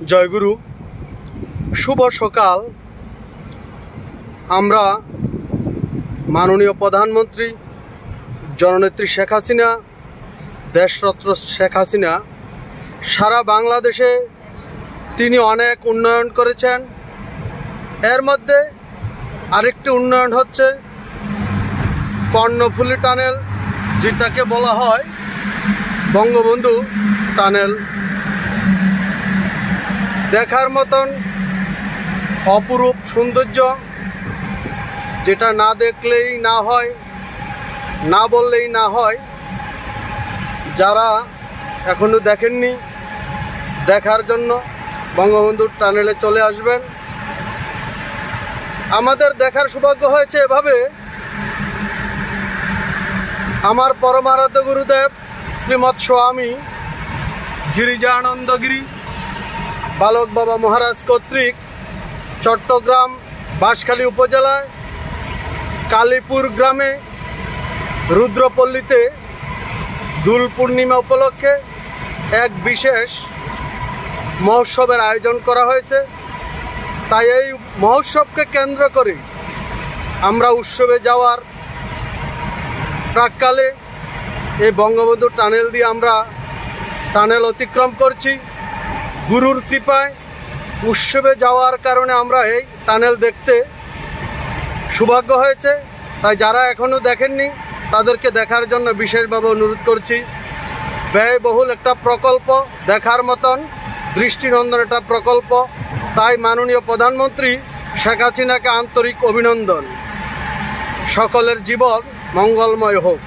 জয়গুরু, শুভ সকাল। আমরা মাননীয় প্রধানমন্ত্রী জননেত্রী শেখ হাসিনা, দেশরত্ন শেখ হাসিনা, সারা বাংলাদেশে তিনি অনেক উন্নয়ন করেছেন। এর মধ্যে আরেকটি উন্নয়ন হচ্ছে কর্ণফুলী টানেল, যেটাকে বলা হয় বঙ্গবন্ধু টানেল। দেখার মতন অপরূপ সৌন্দর্য, যেটা না দেখলেই না হয়, না বললেই না হয়। যারা এখনো দেখেননি, দেখার জন্য বঙ্গবন্ধুর টানেলে চলে আসবেন। আমাদের দেখার সৌভাগ্য হয়েছে এভাবে, আমার পরমারাধ্য গুরুদেব শ্রীমৎ স্বামী গিরিজানন্দগিরি বালক বাবা মহারাজ কর্তৃক চট্টগ্রাম বাঁশখালী উপজেলায় কালীপুর গ্রামে রুদ্রপল্লীতে দোল পূর্ণিমা উপলক্ষে এক বিশেষ মহোৎসবের আয়োজন করা হয়েছে। তাই এই মহোৎসবকে কেন্দ্র করে আমরা উৎসবে যাওয়ার প্রাক্কালে এই বঙ্গবন্ধু টানেল দিয়ে আমরা টানেল অতিক্রম করছি। গুরুর কৃপায় উৎসবে যাওয়ার কারণে আমরা এই টানেল দেখতে সৌভাগ্য হয়েছে। তাই যারা এখনও দেখেননি তাদেরকে দেখার জন্য বিশেষভাবে অনুরোধ করছি। ব্যয়বহুল একটা প্রকল্প, দেখার মতন দৃষ্টিনন্দন একটা প্রকল্প। তাই মাননীয় প্রধানমন্ত্রী শেখ হাসিনাকে আন্তরিক অভিনন্দন। সকলের জীবন মঙ্গলময় হোক।